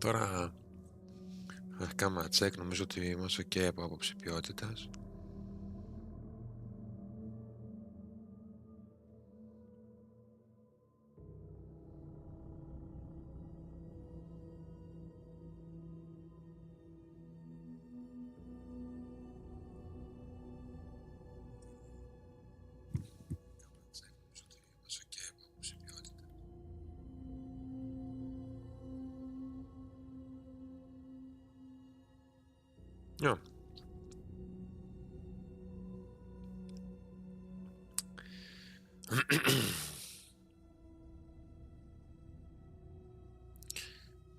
Τώρα θα κάνουμε check, νομίζω ότι είμαστε ok από άποψη ποιότητας. Yeah.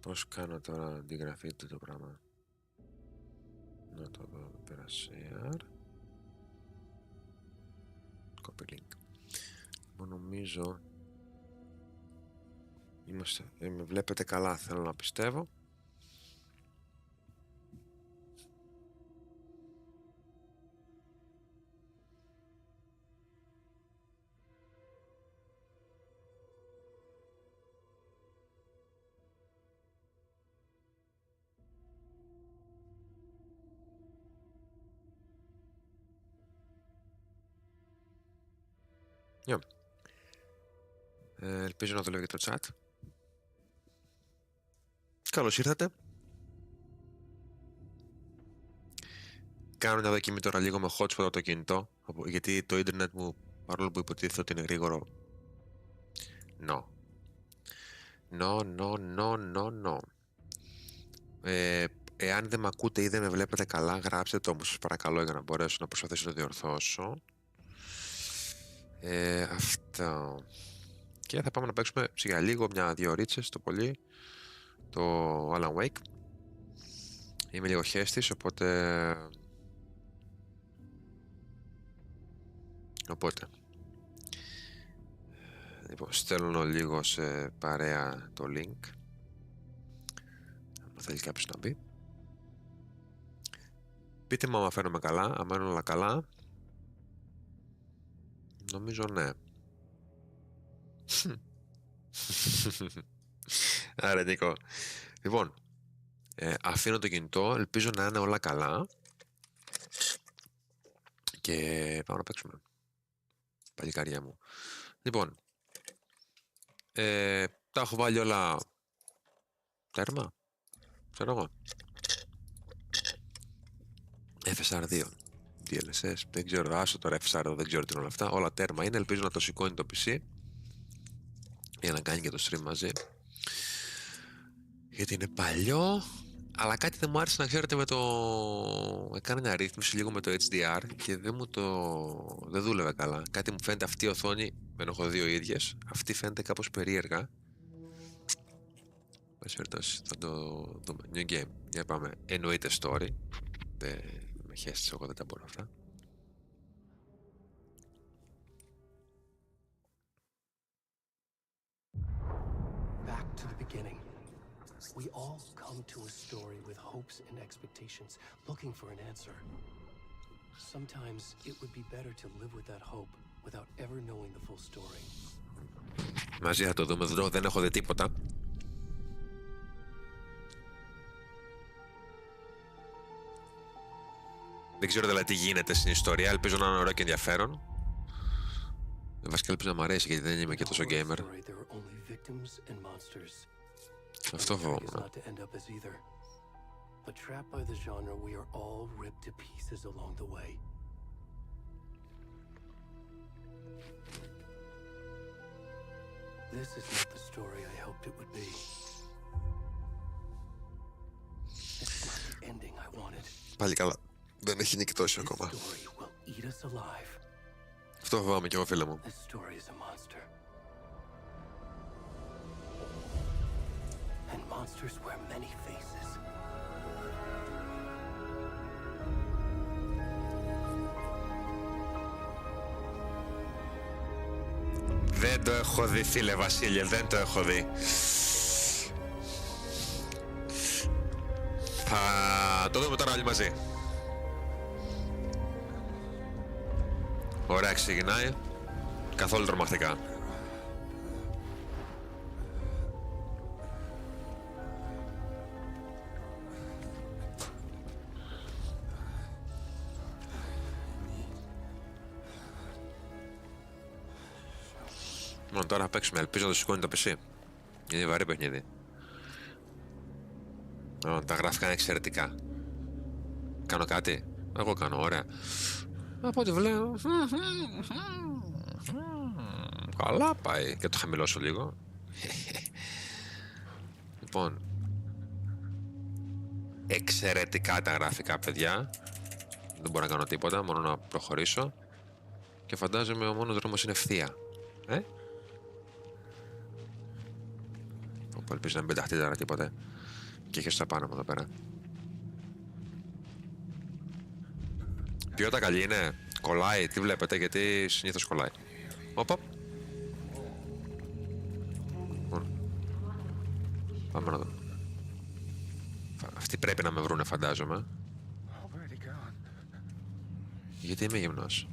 Πώς κάνω τώρα αντιγραφή του το πράγμα? Να το δω εδώ πέρα, share. Copy link. Νομίζω με βλέπετε καλά, θέλω να πιστεύω. Yeah. Ελπίζω να δουλεύει και το chat. Καλώς ήρθατε. Κάνω μια δοκιμή τώρα λίγο με hotspot από το κινητό, γιατί το ίντερνετ μου, παρόλο που υποτίθεται ότι είναι γρήγορο, no. Εάν δεν με ακούτε ή δεν με βλέπετε καλά, γράψτε το μου σας παρακαλώ, για να μπορέσω να προσπαθήσω να το διορθώσω. Αυτό. Και θα πάμε να παίξουμε σιγά λίγο, μια-δύο ωρίτσες το πολύ, το Alan Wake. Είμαι λίγο χέστης, οπότε λοιπόν, στέλνω λίγο σε παρέα το link, αν θέλει κάποιος να μπει. Πείτε μου άμα φαίνομαι καλά, αν μένουν όλα καλά. Νομίζω ναι. Άρα Νίκο. Λοιπόν, αφήνω το κινητό, ελπίζω να είναι όλα καλά και πάμε να παίξουμε. Παλικάρια μου. Λοιπόν, τα έχω βάλει όλα τέρμα, ξέρω εγώ. FSR2, DLSS, δεν ξέρω, άσο τώρα FSR2, δεν ξέρω τι είναι όλα αυτά. Όλα τέρμα είναι, ελπίζω να το σηκώνει το PC για να κάνει και το stream μαζί. Γιατί είναι παλιό, αλλά κάτι δεν μου άρεσε, να ξέρετε, με το... Έκανα μια ρύθμιση λίγο με το HDR και δεν δούλευε καλά. Κάτι μου φαίνεται, αυτή η οθόνη, δεν έχω δύο ίδιες, αυτή φαίνεται κάπως περίεργα. Θα το δούμε. New game. Για πάμε. Εννοείται story. Δεν με χέστησε, εγώ δεν τα μπορώ αυτά. Back to the beginning. We all come to a story with hopes and expectations, looking for an answer. Sometimes it would be better to live with that hope without ever knowing the full story. Μαζί θα το δούμε εδώ, δεν έχω δει τίποτα. Δεν ξέρω δηλαδή τι γίνεται στην ιστορία, ελπίζω να είναι ωραίο και ενδιαφέρον. Βασικά ελπίζω να μ' αρέσει, γιατί δεν είμαι και τόσο gamer. Αυτό φοβόμουν. Πάλι καλά. Δεν έχει νικητώσει ακόμα. Αυτό φοβάμαι κι εγώ, φίλε μου. Δεν το έχω δει, φίλε Βασίλη, δεν το έχω δει. Θα το δούμε τώρα όλοι μαζί. Ωραία, ξεκινάει. Καθόλου τρομακτικά. Μόνο τώρα θα παίξουμε. Ελπίζω να το σηκώνει το PC. Είναι βαρύ παιχνίδι. Τα γραφικά είναι εξαιρετικά. Κάνω κάτι. Εγώ κάνω, ωραία. Από ό,τι βλέπω. Καλά πάει. Και το χαμηλώσω λίγο. Λοιπόν. Εξαιρετικά τα γραφικά, παιδιά. Δεν μπορώ να κάνω τίποτα, μόνο να προχωρήσω. Και φαντάζομαι ο μόνος δρόμος είναι ευθεία. Όπου ελπίζω να μην πεταχτεί τώρα τίποτε. Και είχε στα πάνω μου εδώ πέρα. Ποιότητα καλή είναι. Κολλάει, τι βλέπετε, γιατί συνήθως κολλάει. Όπα. Πάμε να δω. Αυτοί πρέπει να με βρούνε, φαντάζομαι. Γιατί είμαι γυμνός.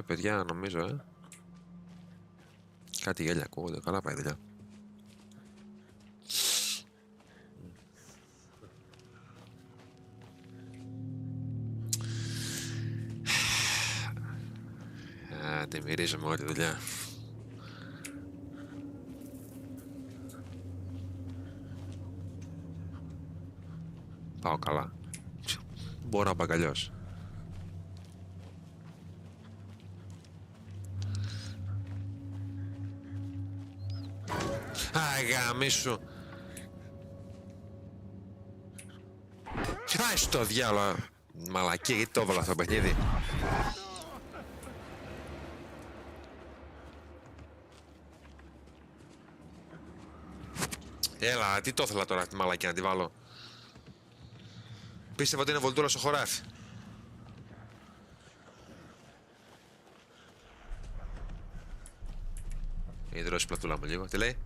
Παιδιά, νομίζω, κάτι γέλια ακούγονται. Καλά πάει η δουλειά. Τη μυρίζομαι όλη τη δουλειά. Πάω καλά. Μπορώ να πάω καλλιώς. Γαμίσου. Χάι στο διάλο. Μαλακή, γιατί το έβαλα αυτό το παιχνίδι. Έλα, τι το ήθελα τώρα αυτή τη μαλακή να τη βάλω. Πίστευα ότι είναι βολτούρα στο χωράφι. Έχει δρώσει πλατούλα μου λίγο. Τι λέει?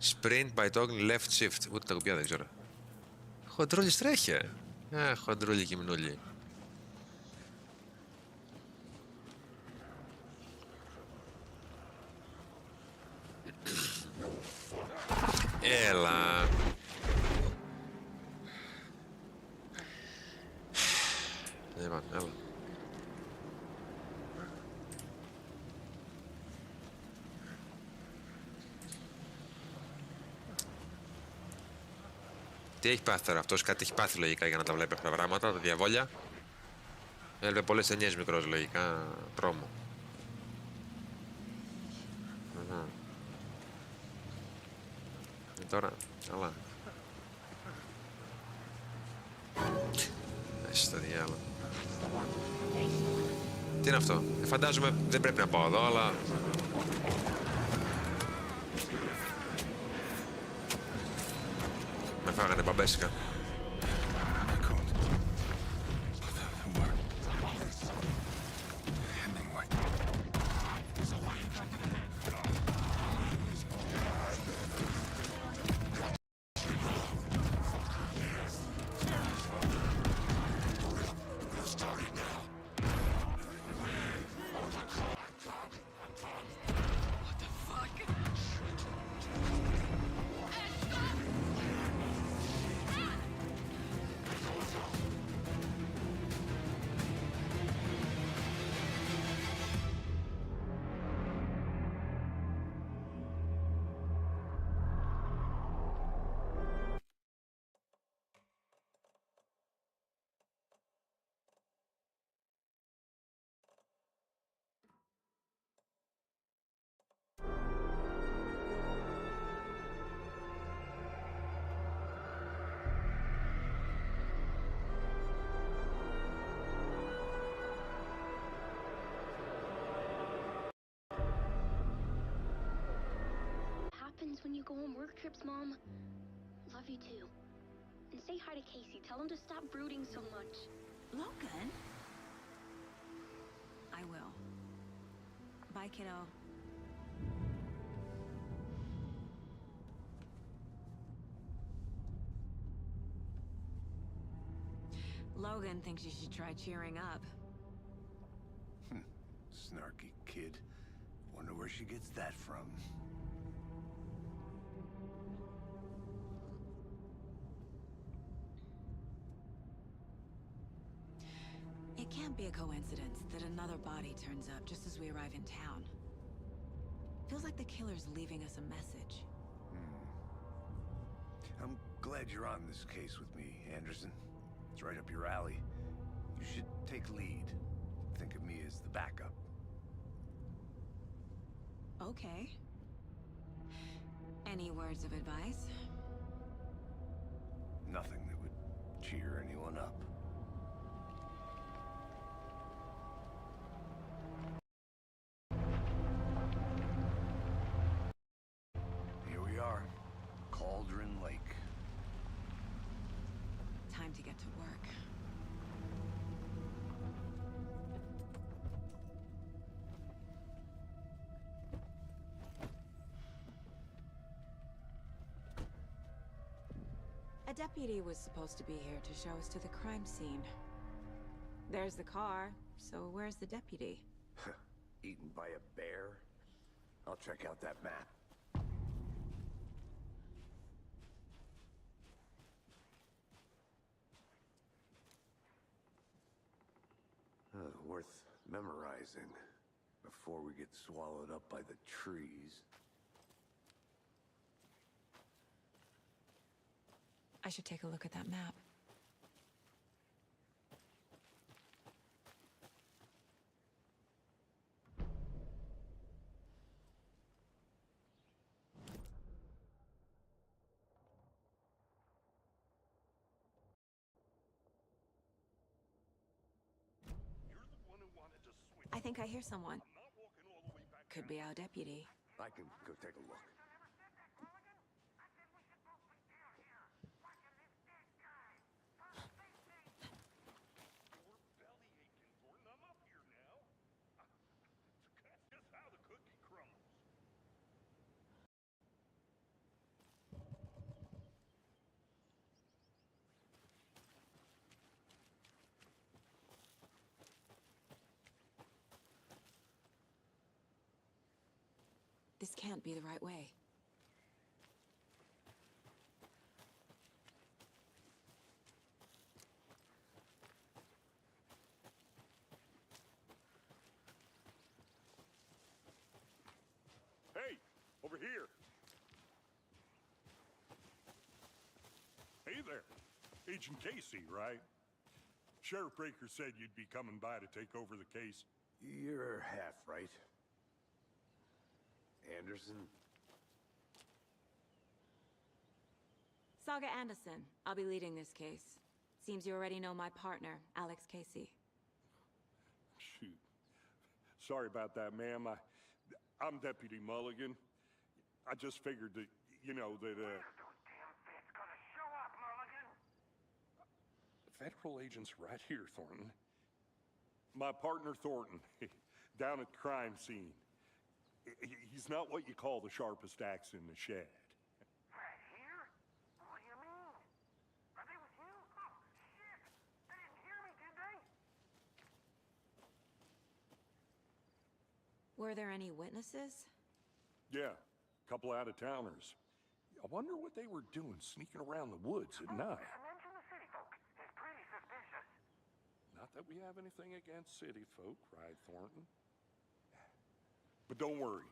Sprint by toggling left shift. Ούτε τα κουμπιά δεν ξέρω. Χοντρούλι τρέχει. Χοντρούλι κυμνούλι. Έλα. Λοιπόν, έλα. Τι έχει πάθει τώρα αυτός, κάτι έχει πάθει λογικά για να τα βλέπει αυτά τα πράγματα, τα διαβόλια. Έλαβε πολλές ταινίες μικρός λογικά, τρόμο. Τώρα, καλά. Εσύ το διάλο. Τι είναι αυτό? Φαντάζομαι δεν πρέπει να πάω εδώ, αλλά... Με φάγανε μπαμπέσικα. When you go on work trips, Mom. Love you too. And say hi to Casey. Tell him to stop brooding so much. Logan? I will. Bye, kiddo. Logan thinks you should try cheering up. Snarky kid. Wonder where she gets that from. can't be a coincidence that another body turns up just as we arrive in town. Feels like the killer's leaving us a message. I'm glad you're on this case with me, Anderson. It's right up your alley. You should take lead. Think of me as the backup. Okay. Any words of advice? Nothing that would cheer anyone up. Here we are. Cauldron Lake. Time to get to work. A deputy was supposed to be here to show us to the crime scene. There's the car, so where's the deputy? Eaten by a bear? I'll check out that map. Worth memorizing before we get swallowed up by the trees. I should take a look at that map. I think I hear someone. Could be our deputy. I can go take a look. This can't be the right way. Hey, over here. Hey there. Agent Casey, right? Sheriff Breaker said you'd be coming by to take over the case. You're half right. Anderson? Saga Anderson. I'll be leading this case. Seems you already know my partner, Alex Casey. Shoot. Sorry about that, ma'am. I'm Deputy Mulligan. I just figured that, you know, that, Federal agent's right here, Thornton. My partner, Thornton, down at the crime scene. He's not what you call the sharpest axe in the shed. Right here? What do you mean? Are they with you? Oh, shit! They didn't hear me, did they? Were there any witnesses? Yeah, a couple out-of-towners. I wonder what they were doing sneaking around the woods at night. Mention the city folk. It's pretty suspicious. Not that we have anything against city folk, right, Thornton? But don't worry.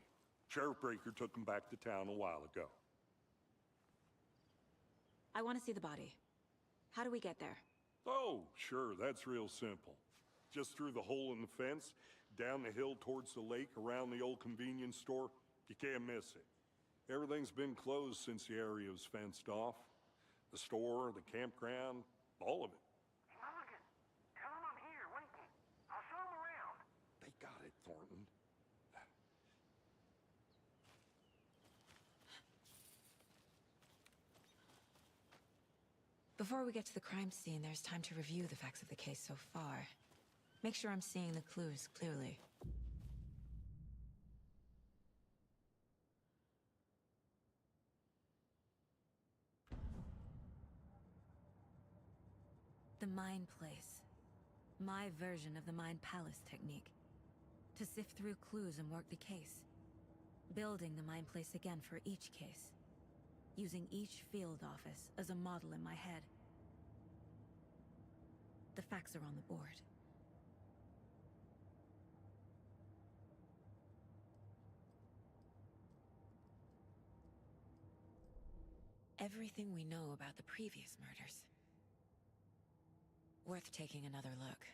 Sheriff Breaker took him back to town a while ago. I want to see the body. How do we get there? Oh, sure, that's real simple. Just through the hole in the fence, down the hill towards the lake, around the old convenience store. You can't miss it. Everything's been closed since the area was fenced off. The store, the campground, all of it. Hey, Mulligan, tell them I'm here, waiting. I'll show them around. They got it, Thornton. Before we get to the crime scene, there's time to review the facts of the case so far. Make sure I'm seeing the clues clearly. The Mind Place. My version of the Mind Palace technique. To sift through clues and work the case. Building the Mind Place again for each case. Using each field office as a model in my head. The facts are on the board. everything we know about the previous murders. Worth taking another look.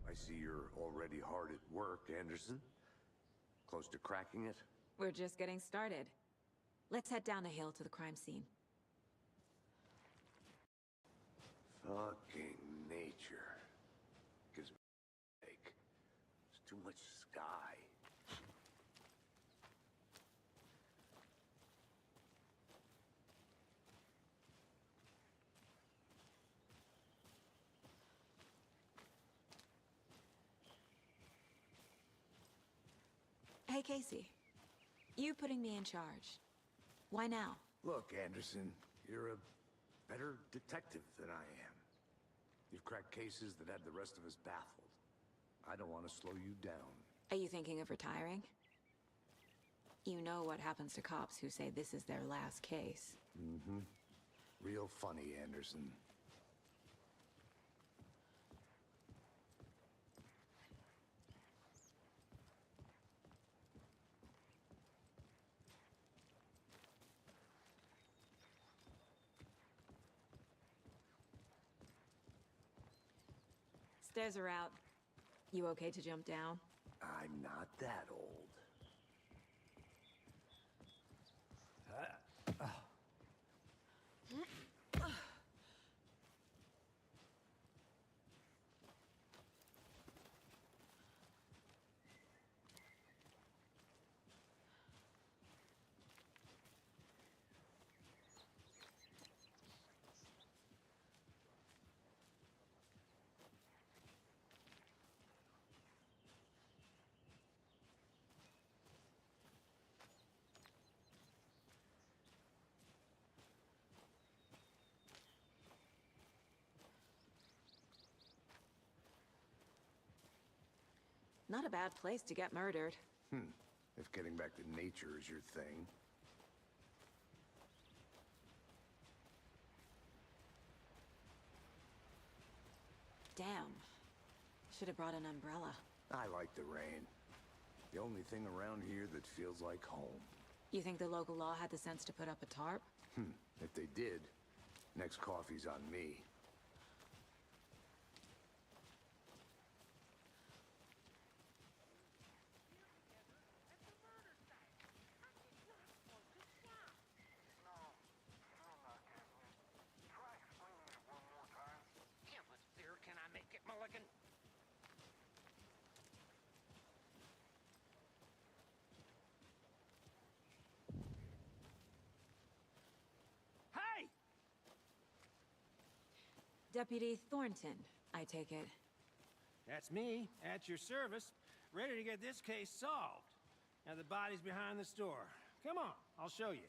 I see you're already hard at work, Anderson. Close to cracking it? We're just getting started. Let's head down the hill to the crime scene. Fucking nature. Gives me a headache. There's too much sky. Hey, Casey. You putting me in charge. Why now? Look, Anderson, you're a better detective than I am. You've cracked cases that had the rest of us baffled. I don't want to slow you down. Are you thinking of retiring? You know what happens to cops who say this is their last case. Mm-hmm. Real funny, Anderson. Stairs are out. You okay to jump down? I'm not that old. Not a bad place to get murdered. If getting back to nature is your thing. Damn. Should have brought an umbrella. I like the rain. The only thing around here that feels like home. You think the local law had the sense to put up a tarp? If they did, next coffee's on me. Can I make it, Mulligan? Hey! Deputy Thornton, I take it. That's me, at your service, ready to get this case solved. Now the body's behind the store. Come on, I'll show you.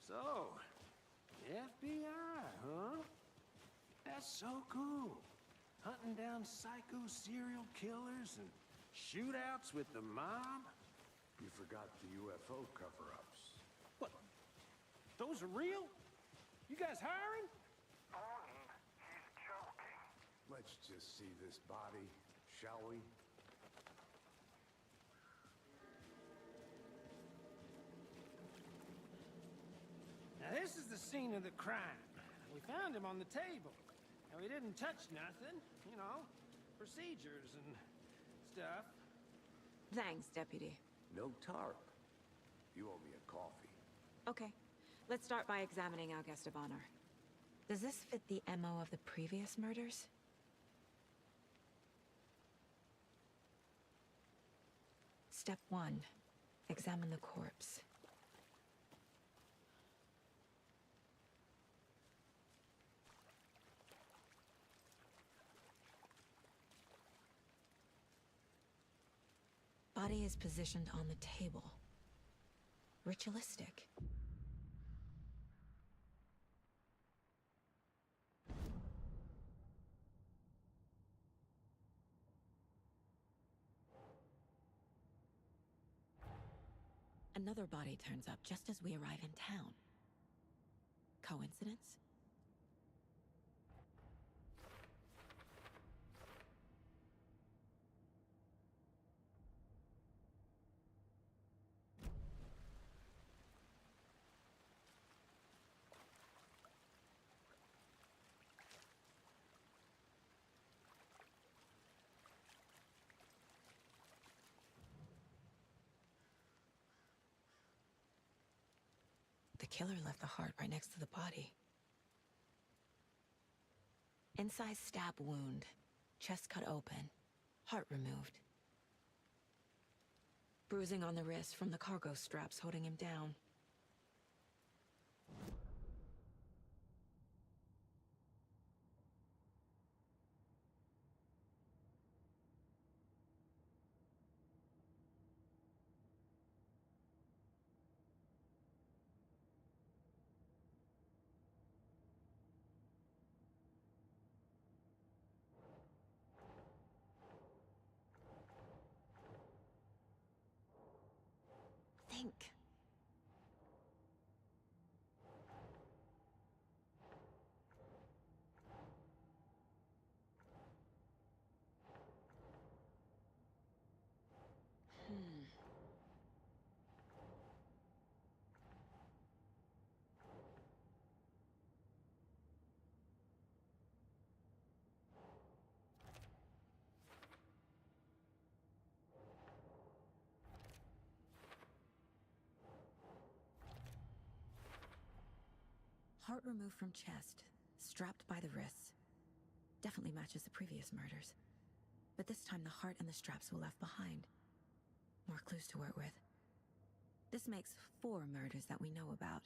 So, FBI, huh? That's so cool. Hunting down psycho serial killers and shootouts with the mob. You forgot the UFO cover-ups. What? Those are real? You guys hiring? Thornton, he's joking. Let's just see this body, shall we? Now this is the scene of the crime. We found him on the table. And we didn't touch nothing, you know, procedures and stuff. Thanks, Deputy. No tarp. You owe me a coffee. Okay. Let's start by examining our guest of honor. Does this fit the MO of the previous murders? Step 1. Examine the corpse. body is positioned on the table. Ritualistic. Another body turns up just as we arrive in town. Coincidence? The killer left the heart right next to the body. Incise stab wound, chest cut open, heart removed. Bruising on the wrist from the cargo straps holding him down. Think. Heart removed from chest, strapped by the wrists. Definitely matches the previous murders. But this time the heart and the straps were left behind. More clues to work with. This makes 4 murders that we know about.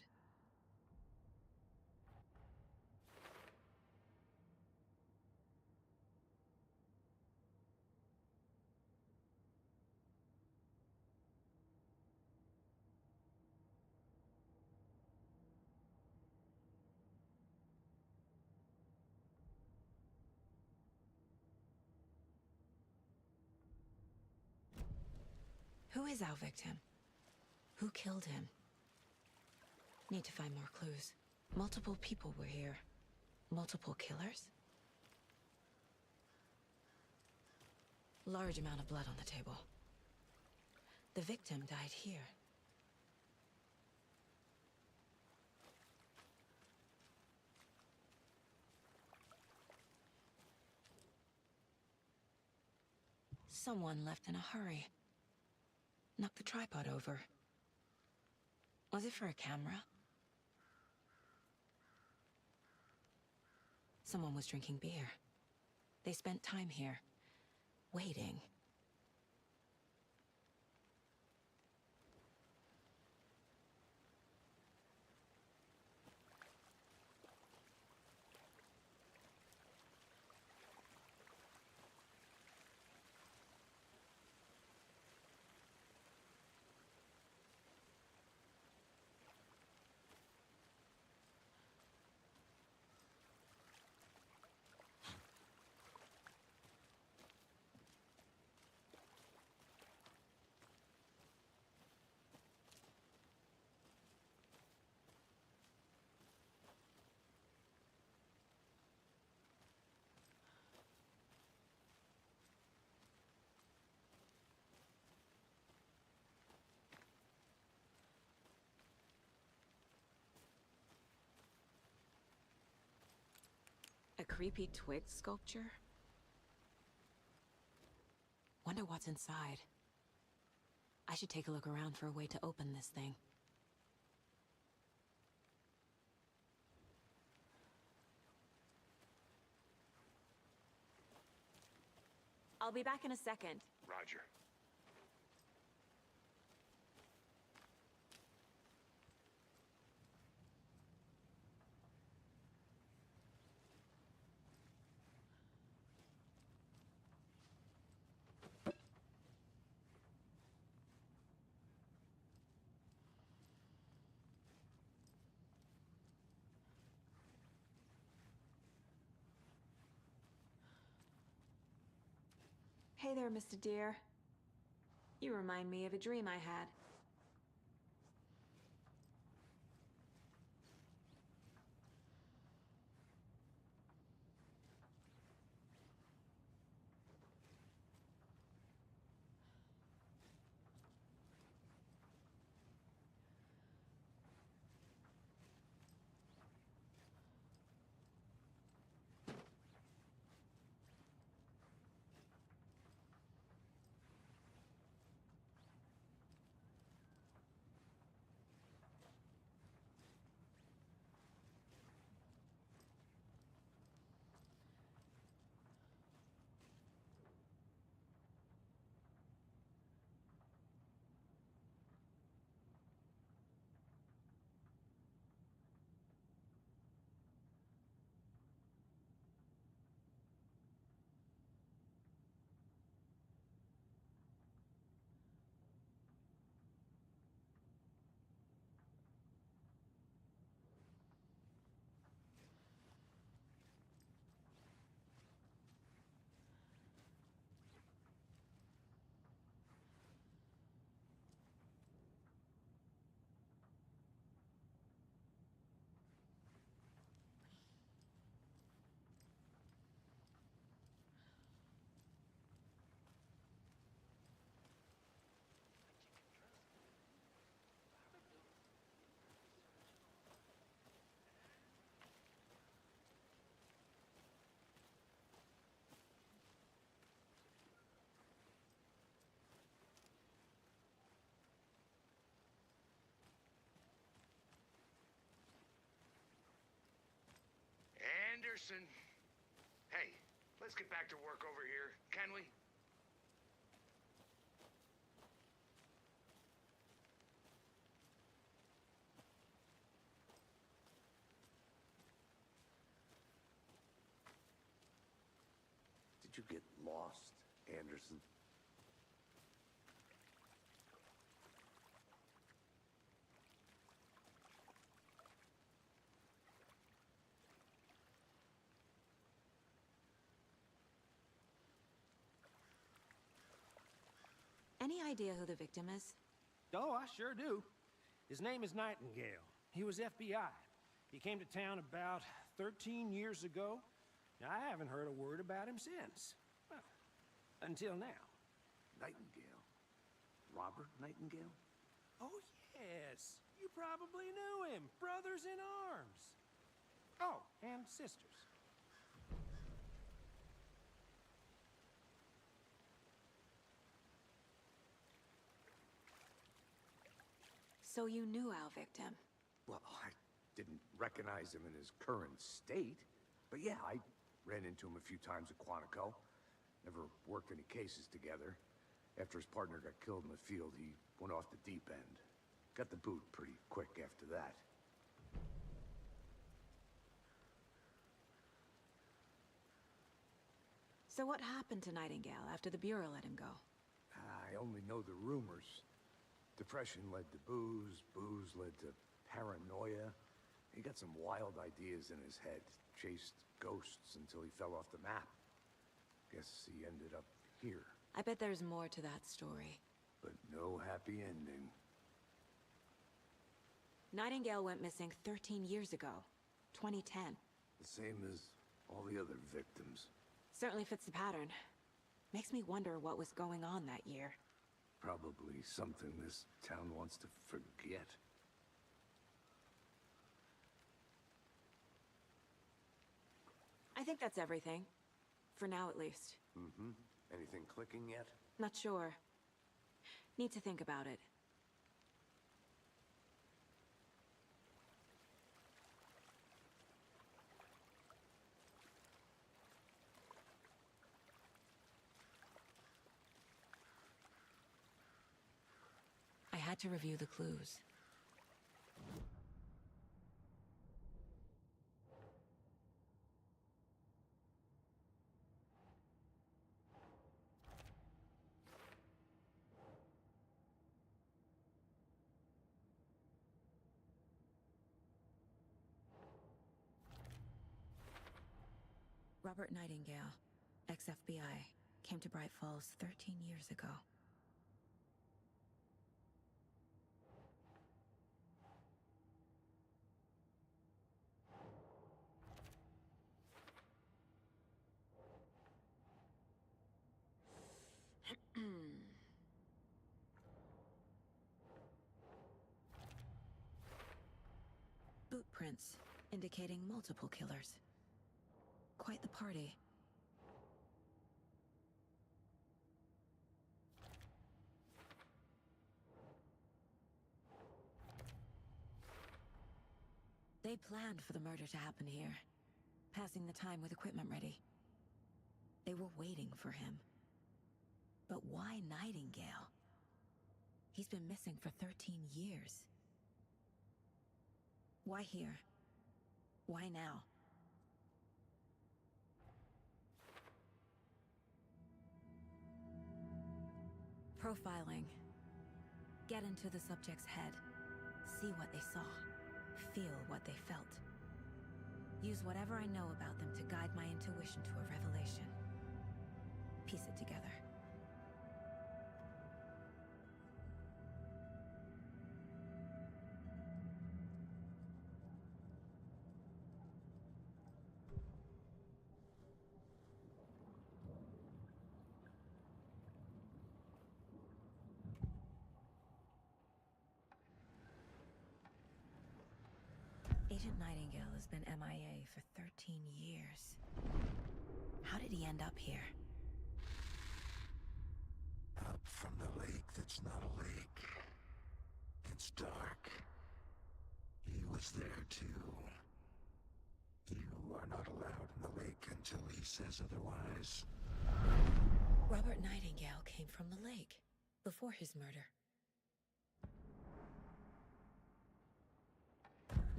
Who is our victim? Who killed him? Need to find more clues. Multiple people were here. Multiple killers? Large amount of blood on the table. The victim died here. Someone left in a hurry. Knocked the tripod over. Was it for a camera? Someone was drinking beer. They spent time here, waiting. A creepy twig sculpture? Wonder what's inside. I should take a look around for a way to open this thing. I'll be back in a second. Roger. Hey there, Mr. Deer. You remind me of a dream I had. Anderson. Hey, let's get back to work over here, can we? Did you get lost, Anderson? Any idea who the victim is? Oh, I sure do. His name is Nightingale. He was FBI. He came to town about 13 years ago. I haven't heard a word about him since. Well, until now. Nightingale? Robert Nightingale? Oh, yes. You probably knew him. Brothers in arms. Oh, and sisters. So you knew our victim? Well, I didn't recognize him in his current state. But yeah, I ran into him a few times at Quantico. Never worked any cases together. After his partner got killed in the field, he went off the deep end. Got the boot pretty quick after that. So what happened to Nightingale after the Bureau let him go? I only know the rumors. Depression led to booze, booze led to paranoia. He got some wild ideas in his head, chased ghosts until he fell off the map. Guess he ended up here. I bet there's more to that story. But no happy ending. Nightingale went missing 13 years ago, 2010. The same as all the other victims. Certainly fits the pattern. Makes me wonder what was going on that year. Probably something this town wants to forget. I think that's everything. For now, at least. Mm-hmm. Anything clicking yet? Not sure. Need to think about it. I had to review the clues. Robert Nightingale, ex-FBI. came to Bright Falls 13 years ago. Boot prints indicating multiple killers. Quite the party. They planned for the murder to happen here, passing the time with equipment ready. They were waiting for him. But why Nightingale? He's been missing for 13 years. Why here? Why now? Profiling. Get into the subject's head. See what they saw. Feel what they felt. Use whatever I know about them to guide my intuition to a revelation. Piece it together. Agent Nightingale has been MIA for 13 years. How did he end up here? Up from the lake that's not a lake. It's dark. He was there too. You are not allowed in the lake until he says otherwise. Robert Nightingale came from the lake, before his murder.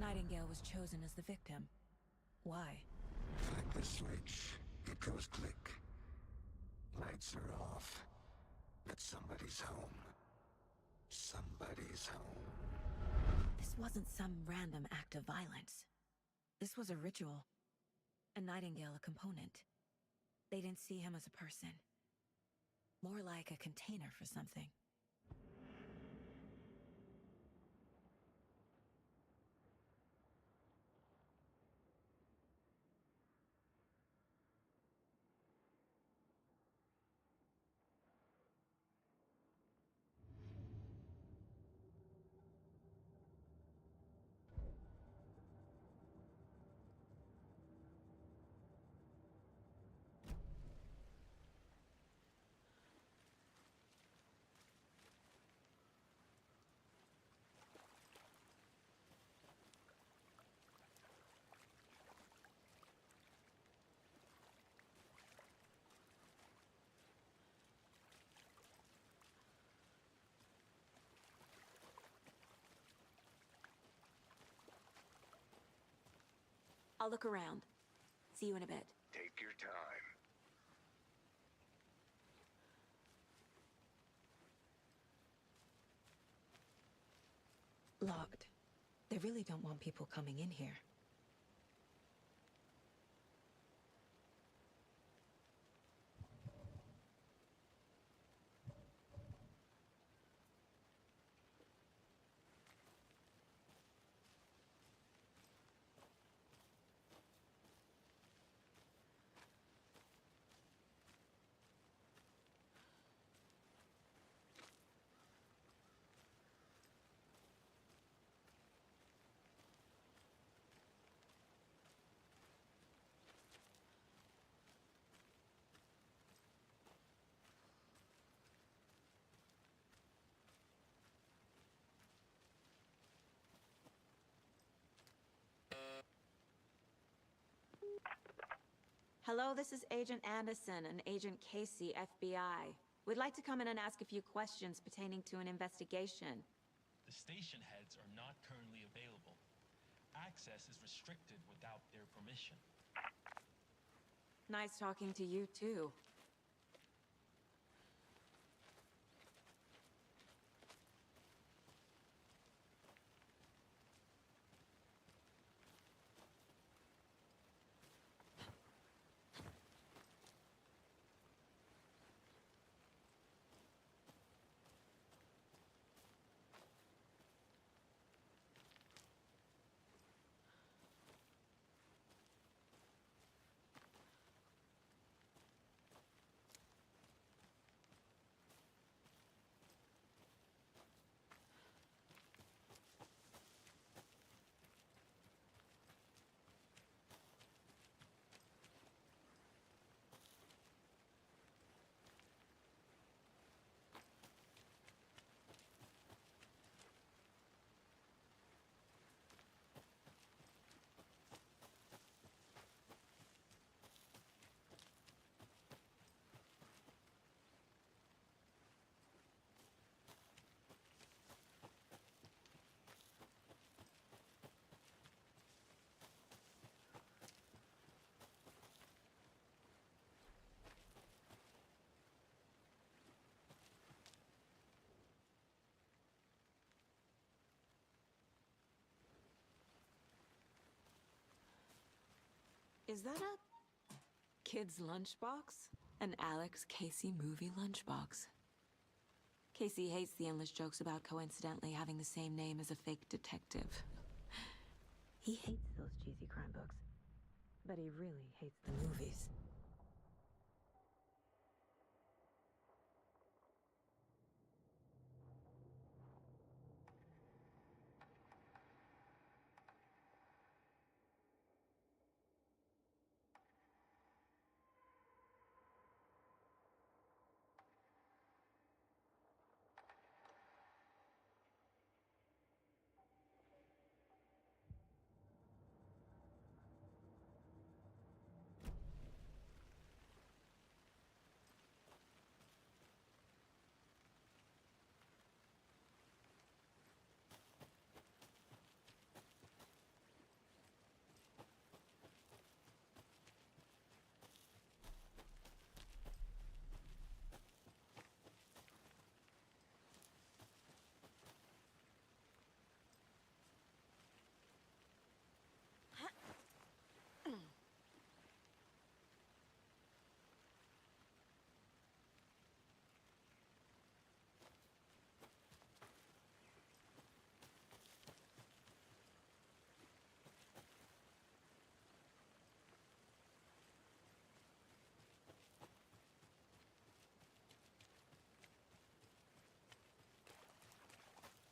Nightingale was chosen as the victim. Why? Flick the switch. It goes click. Lights are off. But somebody's home. Somebody's home. This wasn't some random act of violence. This was a ritual. And Nightingale a component. They didn't see him as a person. More like a container for something. I'll look around. See you in a bit. Take your time. Locked. They really don't want people coming in here. Hello, this is Agent Anderson and Agent Casey, FBI. We'd like to come in and ask a few questions pertaining to an investigation. The station heads are not currently available. Access is restricted without their permission. Nice talking to you, too. Is that a kid's lunchbox? An Alex Casey movie lunchbox. Casey hates the endless jokes about coincidentally having the same name as a fake detective. He hates those cheesy crime books, but he really hates the movies.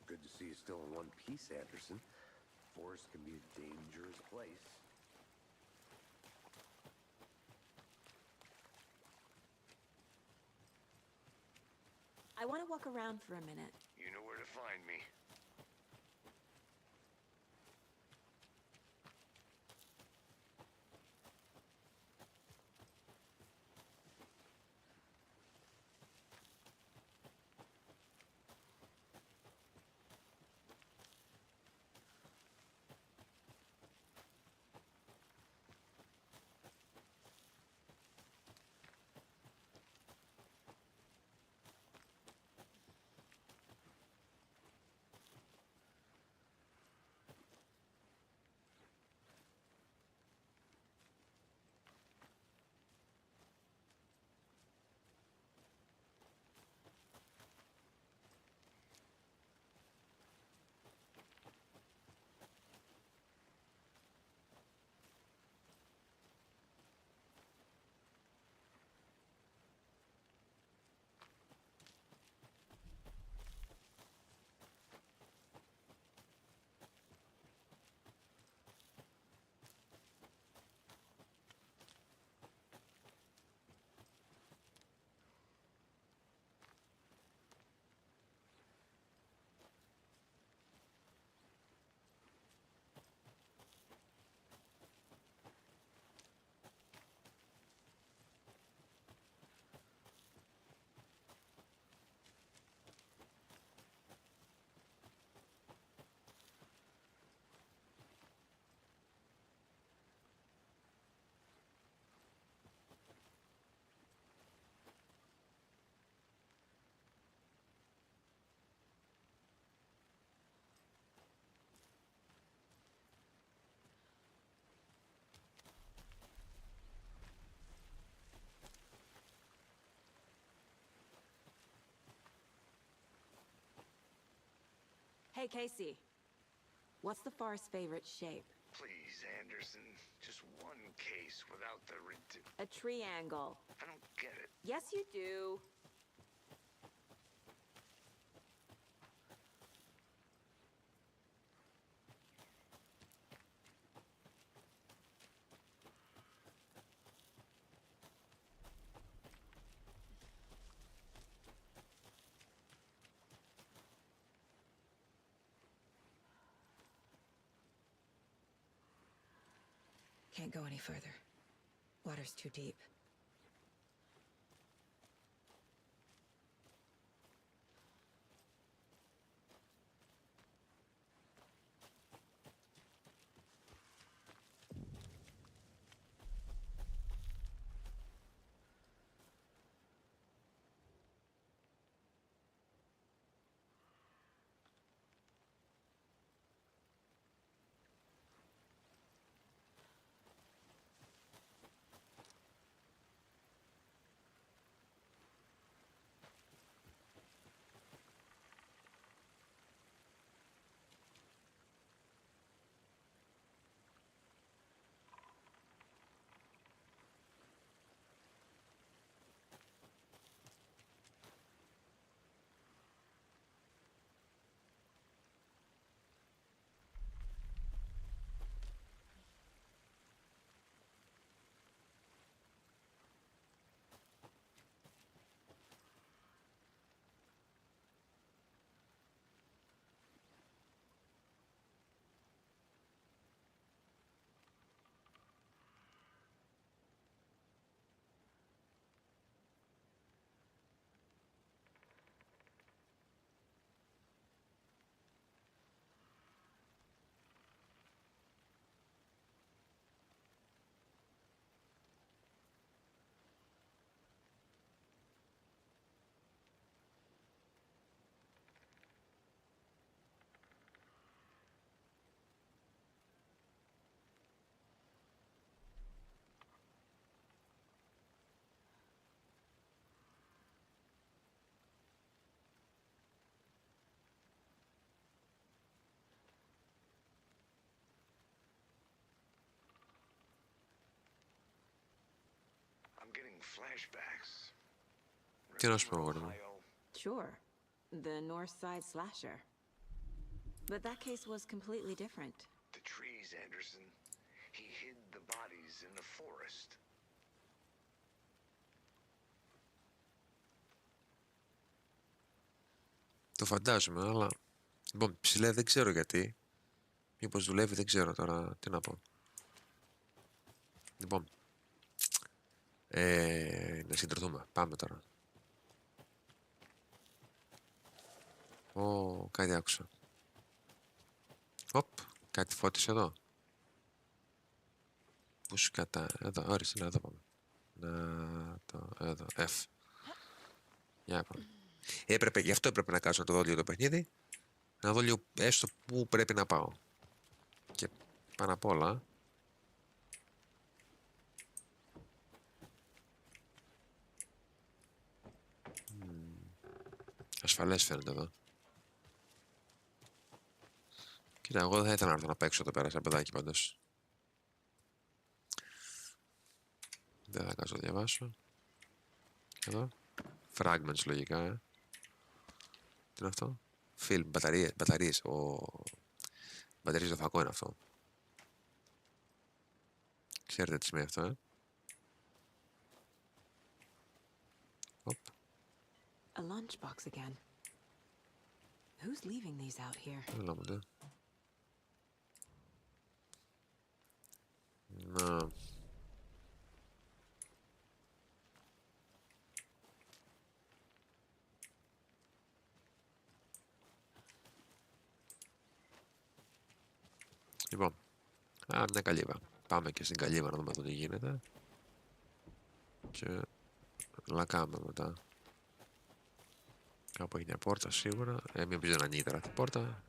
Good to see you still in one piece, Anderson. Forest can be a dangerous place. I want to walk around for a minute. You know where to find me. Hey, Casey. What's the forest's favorite shape? Please, Anderson. Just one case without the A triangle. I don't get it. Yes, you do. Can't go any further. Water's too deep. flashbacks. Τι να σου πω, αγόρι μου. Sure. The North Side slasher. But that case was completely different. The trees, Anderson. He hid the bodies in the forest. Το φαντάζομαι, αλλά... Λοιπόν, ψηλέ δεν ξέρω γιατί. Μήπως δουλεύει, δεν ξέρω τώρα τι να πω. Λοιπόν, να συντρωθούμε. Πάμε τώρα. Κάτι άκουσα. Κάτι φώτισε εδώ. Πού σου κατά... Εδώ, όρισε, εδώ πάμε. Εδώ, F. Για πάμε. Γι' αυτό έπρεπε να κάτσω να το δω λίγο το παιχνίδι. Να δω λίγο έστω πού πρέπει να πάω. Και πάνω απ' όλα... Ασφαλές φαίνεται εδώ. Κοίτα, εγώ δεν θα ήθελα να έρθω να παίξω εδώ πέρα σαν παιδάκι πάντως. Δεν θα κάτσω να διαβάσω. Εδώ. Fragments λογικά, Τι είναι αυτό? Film, μπαταρίες. Μπαταρίες στο φακό είναι αυτό. Ξέρετε τι σημαίνει αυτό, A lunchbox again. Who's leaving these out here? Έλα μου, Να... Λοιπόν, μια καλύβα. Πάμε και στην καλύβα να δούμε το τι γίνεται. Και λακάμε μετά. Κάπου έχει μια πόρτα σίγουρα. Μην πεις να ανοίγει τώρα την πόρτα.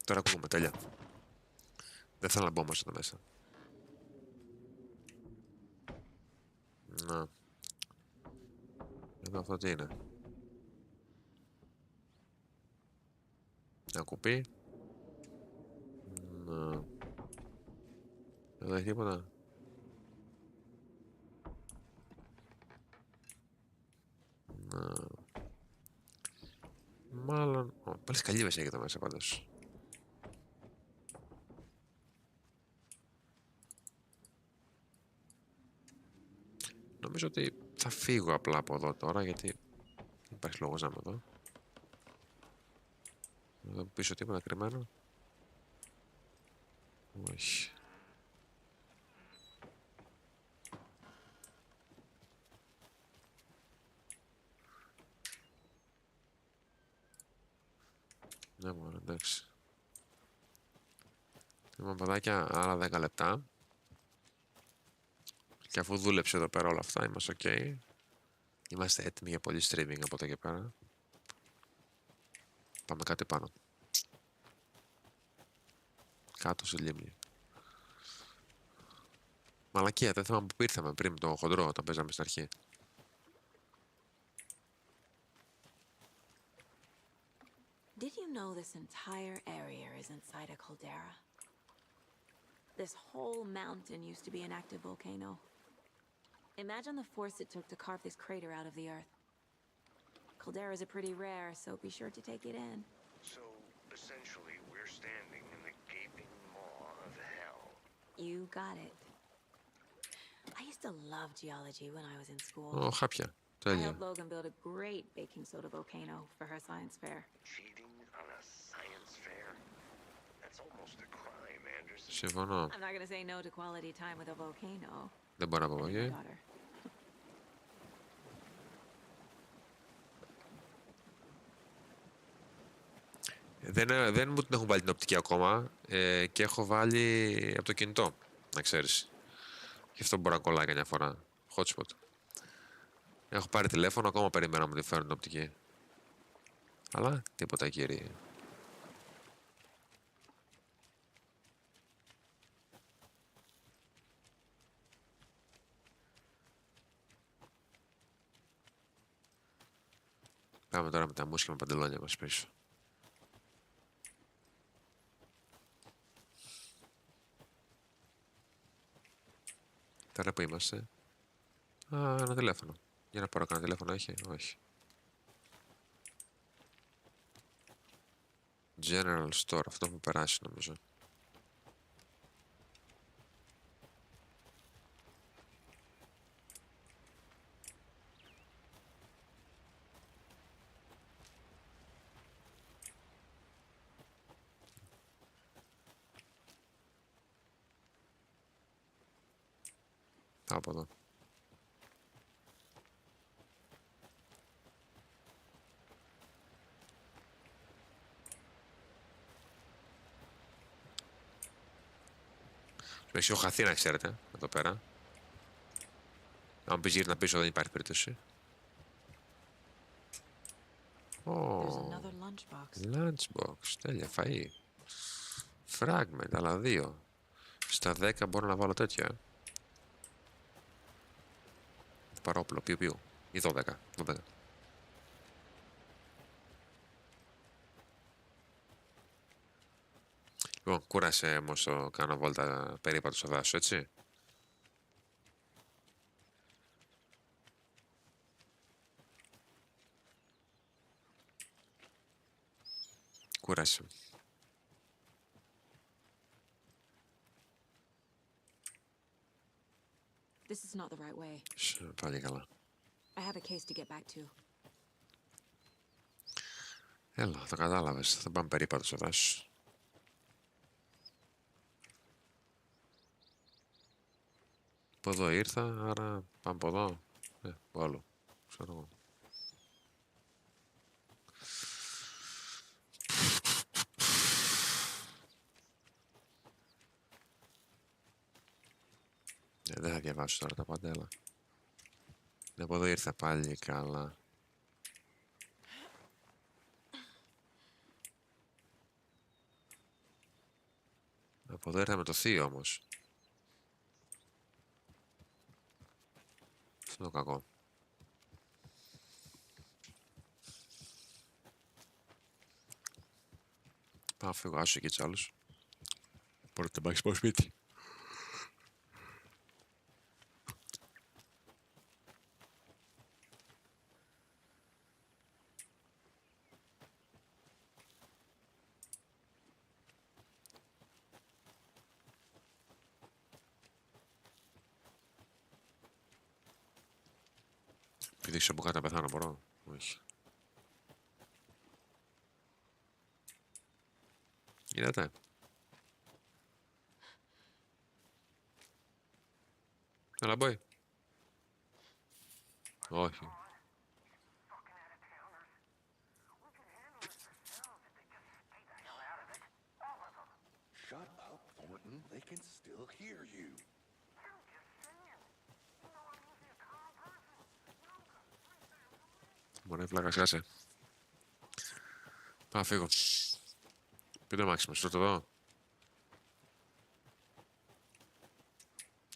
Τώρα ακούγουμε, τέλεια. Δεν θέλω να μπω όμως εδώ μέσα. Να. Εδώ αυτό τι είναι? Ένα κουπί. Να. Εδώ έχει τίποτα. Να. Μάλλον... Πάλι σκαλίβες έχει εδώ μέσα πάντως. Νομίζω ότι θα φύγω απλά από εδώ τώρα, γιατί δεν υπάρχει λόγος να είμαι εδώ. Εδώ πίσω τίποτα κρυμμένο. Όχι. Ναι μωρέ, εντάξει. Λοιπόν παιδάκια, άλλα 10 λεπτά. Και αφού δούλεψε εδώ πέρα όλα αυτά, είμαστε ok. Είμαστε έτοιμοι για πολύ streaming από εδώ και πέρα. Πάμε κάτι πάνω. Κάτω στη λίμνη. Μαλακία, δεν θυμάμαι που ήρθαμε πριν με το χοντρό όταν παίζαμε στην αρχή. Did you know this entire area is inside a caldera? This whole mountain used to be an active volcano. Imagine the force it took to carve this crater out of the earth. Calderas are pretty rare, so be sure to take it in. So, essentially, we're standing in the gaping maw of hell. You got it. I used to love geology when I was in school. Χάπια. I Τέλεια. helped Logan build a great baking soda volcano for her science fair. Cheating on a science fair? That's almost a crime, Anderson. Συμφωνώ. I'm not gonna say no to quality time with a volcano. Δεν μπορώ να πω, And okay. my daughter. Δεν μου την έχουν βάλει την οπτική ακόμα και έχω βάλει από το κινητό, να ξέρεις. Γι' αυτό μπορώ να κολλάει καμιά φορά. Hotspot. Έχω πάρει τηλέφωνο, ακόμα περιμένω να μου τη φέρουν την οπτική. Αλλά τίποτα, κύριε. Πάμε τώρα με τα μουσια με παντελόνια μας πίσω. Τώρα που είμαστε. Α, ένα τηλέφωνο. Για να πάρω κανένα τηλέφωνο έχει. Όχι. General Store. Αυτό έχουμε περάσει νομίζω. Πάω από εδώ. Έχω χαθεί να ξέρετε, εδώ πέρα. Αν πεις γύρνα πίσω δεν υπάρχει περίπτωση. Lunchbox, τέλεια, φαΐ. Fragment, αλλά 2. Στα 10 μπορώ να βάλω τέτοια. Παρόπλο, πιου. Ή 12. Λοιπόν, κούρασε όμως το κάνω βόλτα περίπατο στο δάσο, έτσι. Κούρασε. This is not the right way. Πάλι καλά. I have a case to get back to. Έλα, το κατάλαβες. Θα πάμε περίπατο στο δάσο. Από εδώ ήρθα, άρα πάμε από εδώ. Όλο. Ξέρω εγώ. Δεν θα διαβάσω τώρα τα παντέλα. Από εδώ ήρθα πάλι καλά. Από εδώ ήρθα με το θείο όμως. Αυτό είναι το κακό. Πάω φύγω, άσου εκεί τους άλλους. Μπορείτε να πάω σπίτι. Επειδή έχεις από κάτω να πεθάνω, μπορώ. Όχι. Είδατε. Έλα, boy. Όχι. Shut up, Thornton. They can still hear you. Μωρέ, πλάκα, σκάσε. Πάω φύγω. Πείτε το μάξιμο, στο το δω.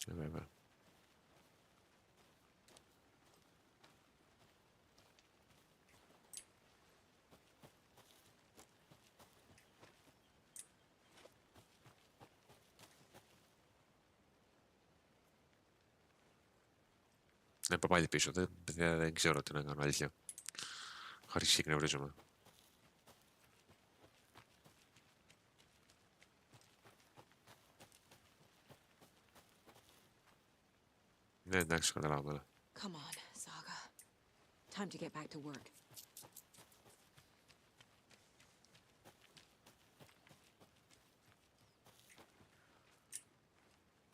Βέβαια. Ναι, πάω πάλι πίσω. Δεν ξέρω τι να κάνω, αλήθεια. Έχω αρχίσει και εκνευρίζομαι. Ναι, εντάξει, καταλάβω. Come on, Saga. Time to get back to work.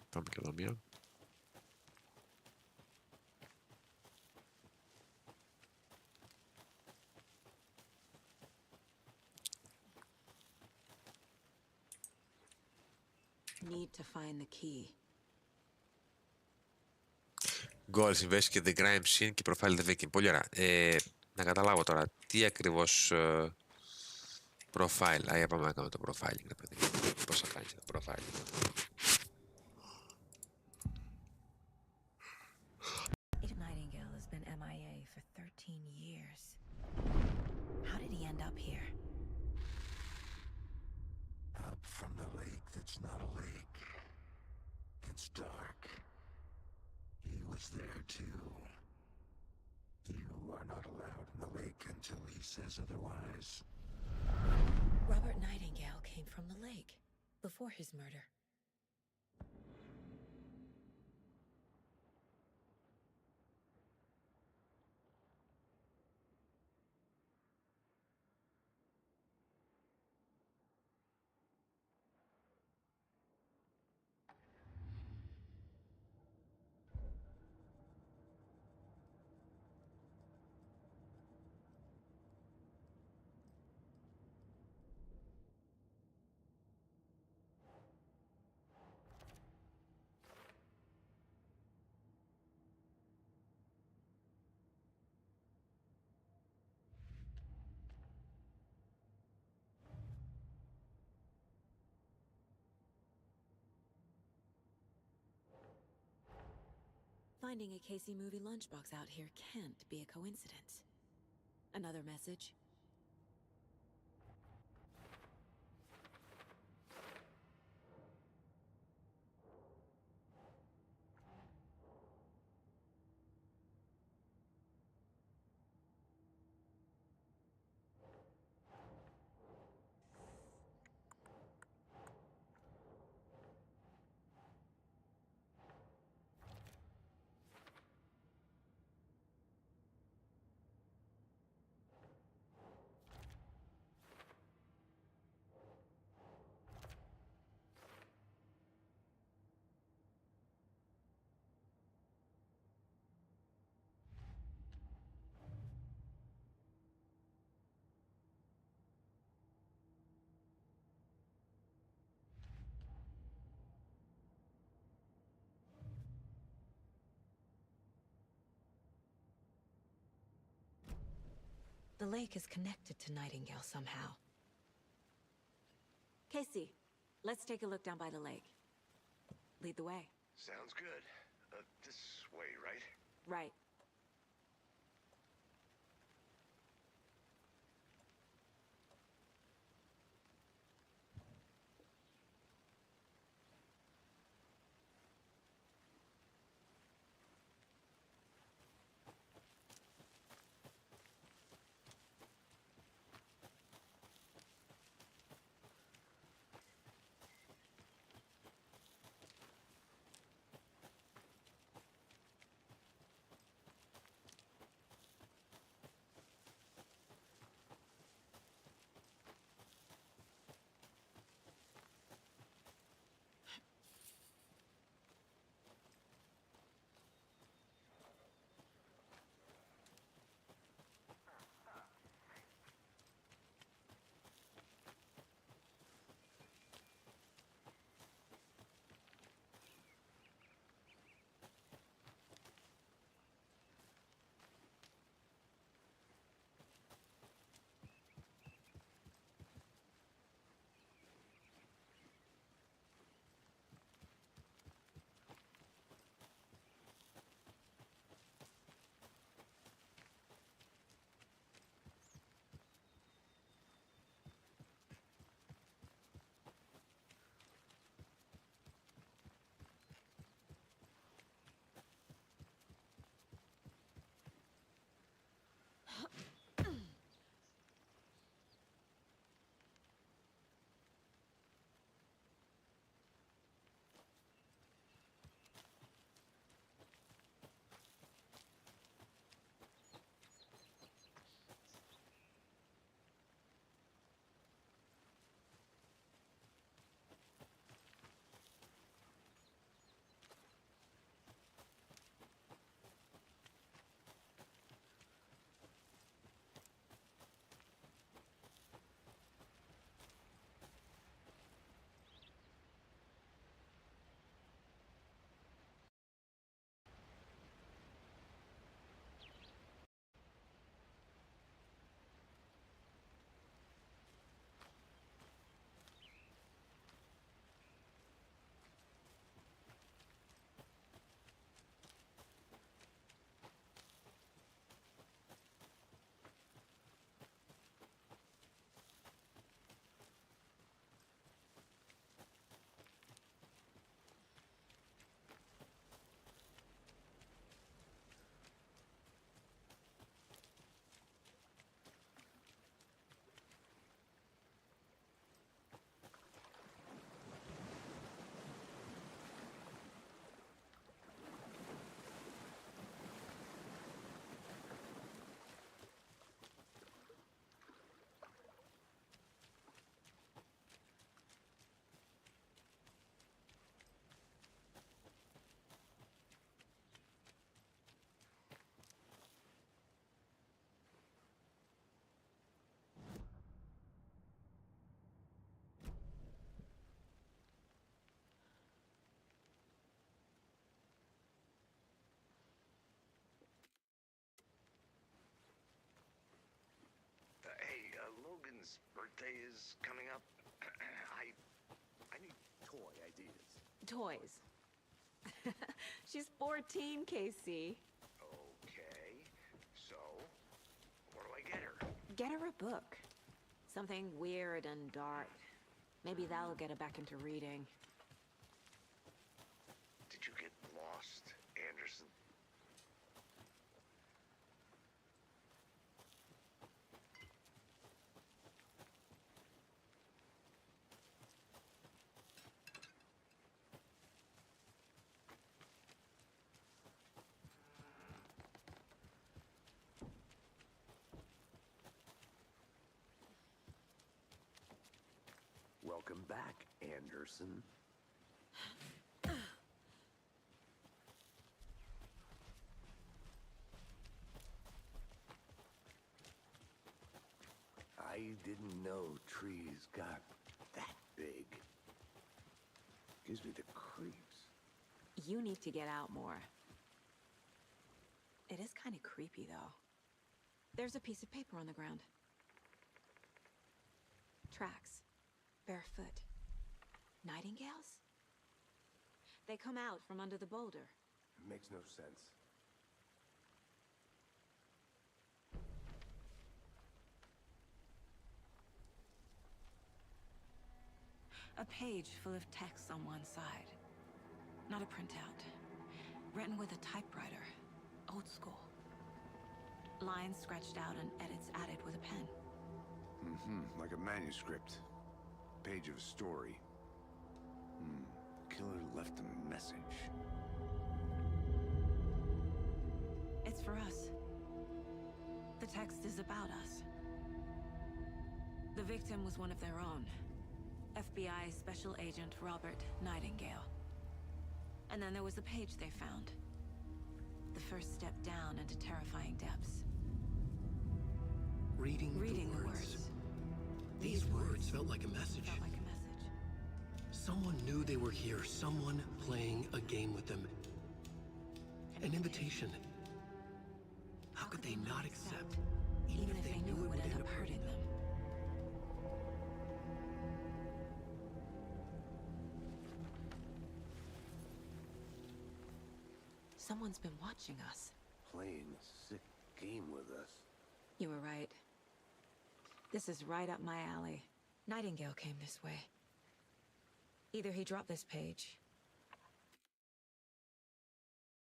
Πάμε και εδώ μία. Need to find the key. Goals, Investigate the crime scene και Profile the victim. Πολύ ωραία. Να καταλάβω τώρα τι ακριβώς profile. Για πάμε να κάνουμε το profiling, ρε παιδί. Πώς θα κάνεις το profiling. Nightingale has been MIA for 13 years. How did he end up here? Up from the lake that's not a lake. It's dark. was there too. You are not allowed in the lake until he says otherwise. Robert Nightingale came from the lake before his murder. Finding a Casey movie lunchbox out here can't be a coincidence. Another message? The lake is connected to Nightingale somehow. Casey, let's take a look down by the lake. Lead the way. Sounds good. This way, right? Right. Nathan's birthday is coming up. I need toy ideas. Toys. She's 14, Casey. Okay, so what do I get her? Get her a book. Something weird and dark. Maybe that'll get her back into reading. Did you get lost, Anderson? Welcome back, Anderson. I didn't know trees got that big. Gives me the creeps. You need to get out more. It is kind of creepy, though. There's a piece of paper on the ground. Tracks. Barefoot. Nightingales? They come out from under the boulder. It makes no sense. A page full of text on one side. Not a printout. Written with a typewriter. Old school. Lines scratched out and edits added with a pen. Mm-hmm, like a manuscript. Page of a story. Killer left a message. It's for us. The text is about us. The victim was one of their own. FBI Special Agent Robert Nightingale. And then there was the page they found. The first step down into terrifying depths. Reading the words. These words felt like a message. Someone knew they were here. Someone playing a game with them. An invitation. How could they not accept, even if they knew it would end up hurting them? Someone's been watching us. Playing a sick game with us. You were right. This is right up my alley. Nightingale came this way. Either he dropped this page,